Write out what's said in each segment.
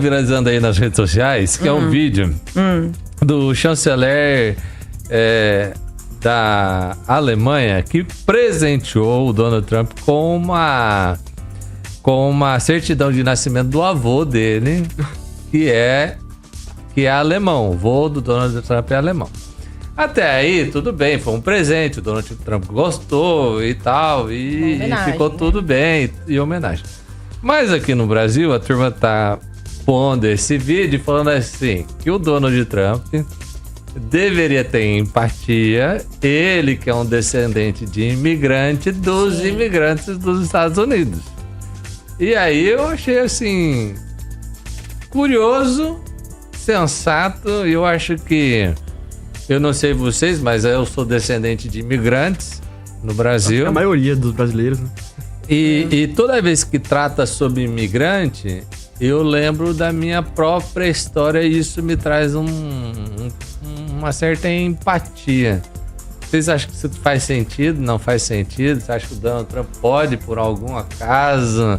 viralizando aí nas redes sociais, que é um vídeo do chanceler da Alemanha que presenteou o Donald Trump com uma certidão de nascimento do avô dele, que é alemão. O avô do Donald Trump é alemão. Até aí, tudo bem, foi um presente, o Donald Trump gostou e tal, e ficou tudo bem, e homenagem. Mas aqui no Brasil, a turma tá pondo esse vídeo falando assim, que o Donald Trump deveria ter empatia, ele que é um descendente de imigrante dos imigrantes dos Estados Unidos. E aí eu achei assim, curioso, sensato, e eu acho que, eu não sei vocês, mas eu sou descendente de imigrantes no Brasil. A maioria dos brasileiros, né? E toda vez que trata sobre imigrante, eu lembro da minha própria história e isso me traz uma certa empatia. Vocês acham que isso faz sentido? Não faz sentido? Você acha que o Donald Trump pode, por algum acaso,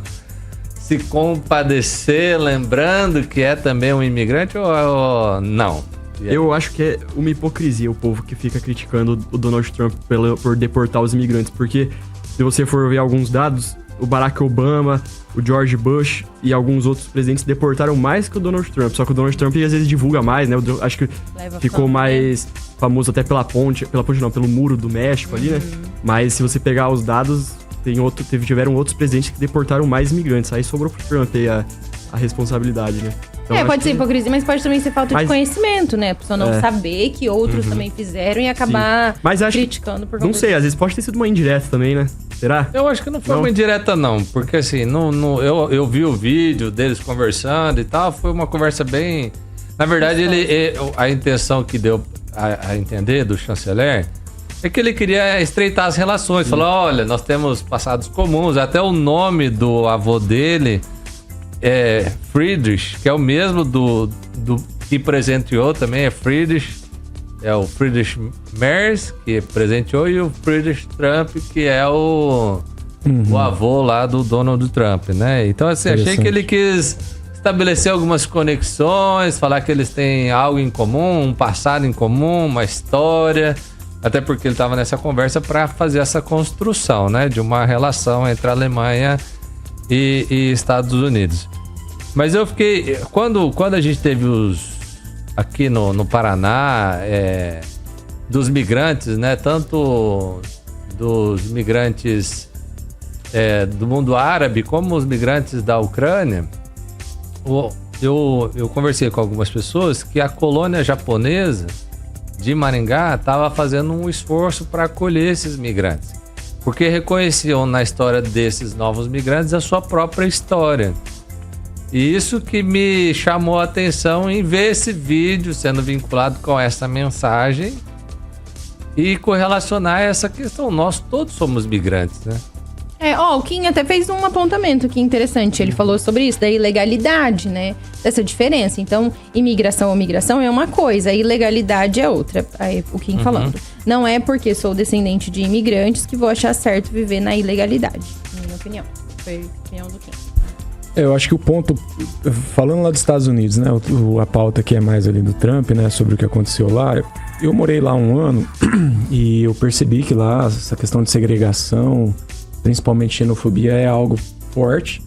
se compadecer, lembrando que é também um imigrante ou não? Eu acho que é uma hipocrisia o povo que fica criticando o Donald Trump por deportar os imigrantes, porque se você for ver alguns dados, o Barack Obama, o George Bush e alguns outros presidentes deportaram mais que o Donald Trump. Só que o Donald Trump às vezes divulga mais, né? Eu acho que ficou mais famoso até pelo muro do México ali, né? Mas se você pegar os dados, tiveram outros presidentes que deportaram mais imigrantes. Aí sobrou pro Trump aí a responsabilidade, né? Então, pode ser hipocrisia, mas pode também ser falta de conhecimento, né? A pessoa não saber que outros também fizeram e acabar criticando por conta Não sei, às vezes pode ter sido uma indireta também, né? Será? Eu acho que não foi uma indireta, não. Porque assim, eu vi o vídeo deles conversando e tal. Foi uma conversa bem... Na verdade, a intenção que deu a entender do chanceler é que ele queria estreitar as relações. Falou, olha, nós temos passados comuns. Até o nome do avô dele é Friedrich, que é o mesmo do que presenteou também, é Friedrich. É o Friedrich Merz, que presenteou, e o Friedrich Trump, que é o avô lá do Donald Trump, né? Então, assim, achei que ele quis estabelecer algumas conexões, falar que eles têm algo em comum, um passado em comum, uma história, até porque ele estava nessa conversa para fazer essa construção, né? De uma relação entre a Alemanha e Estados Unidos. Mas eu fiquei... Quando a gente teve aqui no Paraná, dos migrantes, né? Tanto dos migrantes do mundo árabe, como os migrantes da Ucrânia, eu conversei com algumas pessoas que a colônia japonesa de Maringá estava fazendo um esforço para acolher esses migrantes, porque reconheciam na história desses novos migrantes a sua própria história. E isso que me chamou a atenção em ver esse vídeo sendo vinculado com essa mensagem e correlacionar essa questão. Nós todos somos migrantes, né? O Kim até fez um apontamento aqui interessante. Ele falou sobre isso, da ilegalidade, né? Dessa diferença. Então, imigração ou migração é uma coisa, a ilegalidade é outra. Aí, o Kim falando. Não é porque sou descendente de imigrantes que vou achar certo viver na ilegalidade. Na minha opinião. Foi a opinião do Kim. Eu acho que o ponto, falando lá dos Estados Unidos, né, a pauta que é mais ali do Trump, né, sobre o que aconteceu lá, eu morei lá um ano e eu percebi que lá essa questão de segregação, principalmente xenofobia, é algo forte.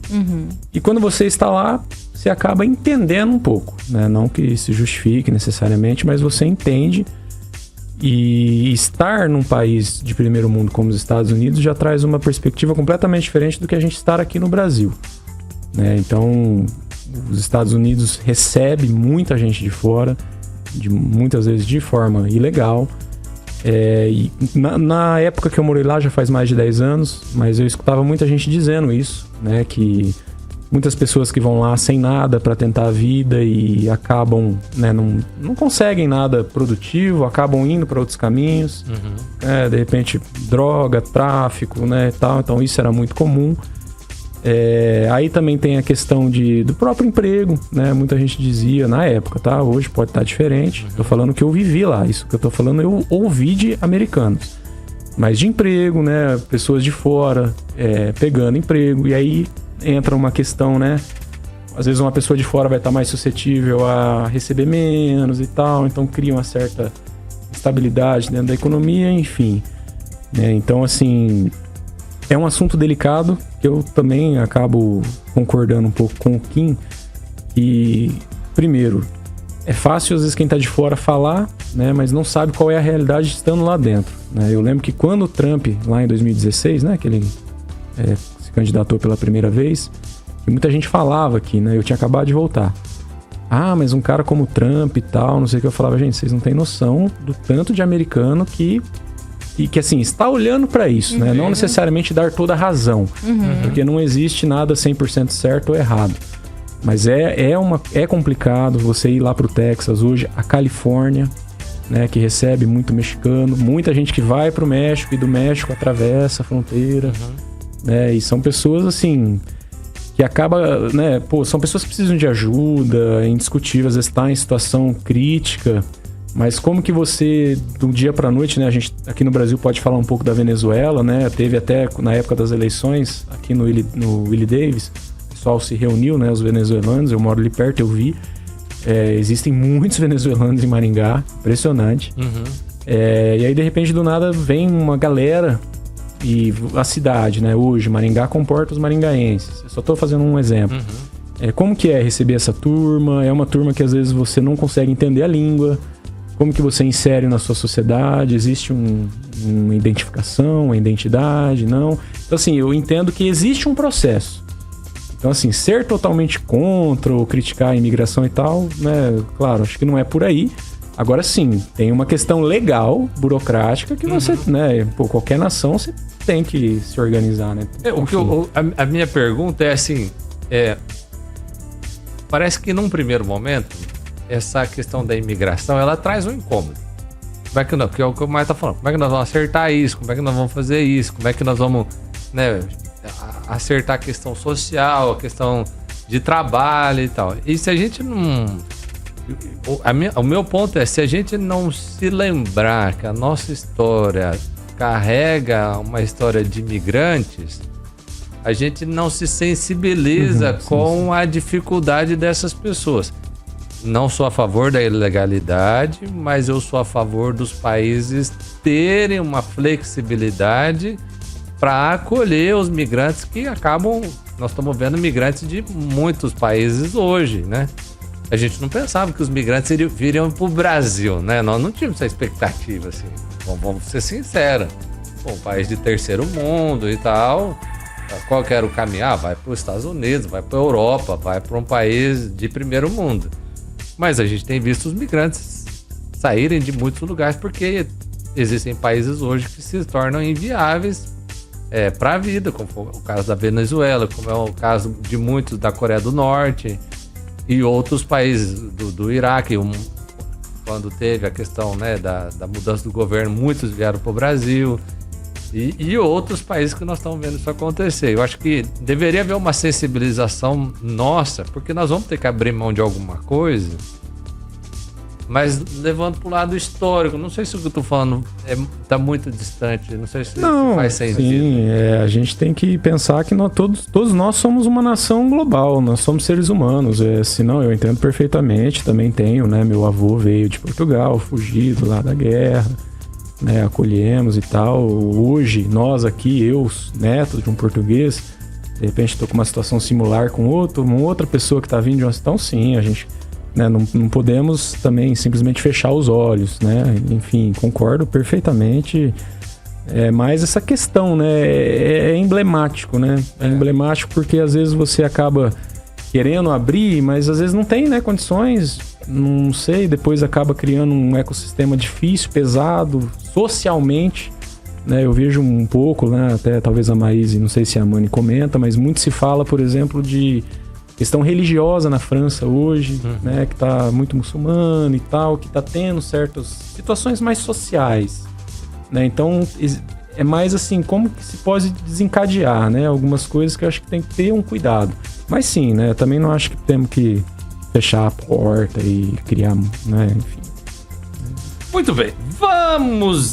E quando você está lá, você acaba entendendo um pouco, né, não que se justifique necessariamente, mas você entende. E estar num país de primeiro mundo como os Estados Unidos já traz uma perspectiva completamente diferente do que a gente estar aqui no Brasil. Então, os Estados Unidos recebe muita gente de fora, muitas vezes de forma ilegal. E na época que eu morei lá, já faz mais de 10 anos, mas eu escutava muita gente dizendo isso, né? Que muitas pessoas que vão lá sem nada para tentar a vida e acabam, né, não conseguem nada produtivo, acabam indo para outros caminhos, de repente droga, tráfico, né, tal. Então isso era muito comum. Aí também tem a questão do próprio emprego, né? Muita gente dizia na época, tá? Hoje pode estar diferente. Tô falando que eu vivi lá. Isso que eu tô falando eu ouvi de americanos. Mas de emprego, né? Pessoas de fora pegando emprego. E aí entra uma questão, né? às vezes uma pessoa de fora vai estar mais suscetível a receber menos e tal, então cria uma certa estabilidade dentro da economia, enfim. Então, assim, é um assunto delicado, que eu também acabo concordando um pouco com o Kim, que, primeiro, é fácil às vezes quem tá de fora falar, né, mas não sabe qual é a realidade estando lá dentro, né? Eu lembro que quando o Trump, lá em 2016, né, que ele se candidatou pela primeira vez, e muita gente falava aqui, né, eu tinha acabado de voltar. Ah, mas um cara como o Trump e tal, não sei o que. Eu falava, gente, vocês não têm noção do tanto de americano que assim, está olhando para isso, né? Não necessariamente dar toda a razão, porque não existe nada 100% certo ou errado. Mas é complicado você ir lá pro Texas hoje, a Califórnia, né, que recebe muito mexicano, muita gente que vai pro México e do México atravessa a fronteira, né? E são pessoas, assim, que acaba, né, são pessoas que precisam de ajuda, é indiscutível, às vezes tá em situação crítica, mas como que você, do dia pra noite, né, a gente aqui no Brasil pode falar um pouco da Venezuela, né, teve até na época das eleições, aqui no Willie Davis, o pessoal se reuniu, né, os venezuelanos, eu moro ali perto, eu vi, existem muitos venezuelanos em Maringá, impressionante, e aí de repente do nada vem uma galera, e a cidade, né, hoje, Maringá comporta os maringaenses, eu só tô fazendo um exemplo, como que é receber essa turma, é uma turma que às vezes você não consegue entender a língua, como que você insere na sua sociedade, existe uma identificação, uma identidade, não? Então, assim, eu entendo que existe um processo. Então, assim, ser totalmente contra ou criticar a imigração e tal, né, claro, acho que não é por aí. Agora, sim, tem uma questão legal, burocrática, que você, né, qualquer nação, você tem que se organizar, né? A minha pergunta é assim, parece que num primeiro momento, essa questão da imigração, ela traz um incômodo. Como é que não? Que é o que o Maio tá falando. Como é que nós vamos acertar isso? Como é que nós vamos fazer isso? Como é que nós vamos, né, acertar a questão social, a questão de trabalho e tal. E se a gente não... O meu ponto é, se a gente não se lembrar que a nossa história carrega uma história de imigrantes, a gente não se sensibiliza com a dificuldade dessas pessoas. Não sou a favor da ilegalidade, mas eu sou a favor dos países terem uma flexibilidade para acolher os migrantes que acabam... Nós estamos vendo migrantes de muitos países hoje, né? A gente não pensava que os migrantes viriam para o Brasil, né? Nós não tínhamos essa expectativa, assim. Vamos ser sinceros. Um país de terceiro mundo e tal... Qual que era o caminho? Vai para os Estados Unidos, vai para a Europa, vai para um país de primeiro mundo. Mas a gente tem visto os migrantes saírem de muitos lugares porque existem países hoje que se tornam inviáveis para a vida, como foi o caso da Venezuela, como é o caso de muitos da Coreia do Norte e outros países do Iraque. Quando teve a questão, né, da mudança do governo, muitos vieram para o Brasil e outros países que nós estamos vendo isso acontecer. Eu acho que deveria haver uma sensibilização nossa, porque nós vamos ter que abrir mão de alguma coisa, mas levando para o lado histórico. Não sei se o que eu estou falando está muito distante, não sei se faz sentido. Sim, a gente tem que pensar que todos nós somos uma nação global, nós somos seres humanos. Senão eu entendo perfeitamente, também tenho, né? Meu avô veio de Portugal, fugido lá da guerra, né, acolhemos e tal. Hoje, nós aqui, eu, neto de um português, de repente estou com uma situação similar com uma outra pessoa que está vindo de uma situação, sim, a gente, né, não podemos também simplesmente fechar os olhos, né, enfim, concordo perfeitamente, mas essa questão, né, é emblemático, né, emblemático porque às vezes você acaba querendo abrir, mas às vezes não tem, né, condições, não sei, depois acaba criando um ecossistema difícil, pesado, socialmente, né? Eu vejo um pouco, né, até talvez a Maíse, não sei se a Mani comenta, mas muito se fala, por exemplo, de questão religiosa na França hoje, né, que tá muito muçulmano e tal, que tá tendo certas situações mais sociais, né? Então, é mais assim, como que se pode desencadear, né? Algumas coisas que eu acho que tem que ter um cuidado. Mas sim, né? Também não acho que temos que fechar a porta e criar, né? Enfim. Muito bem, vamos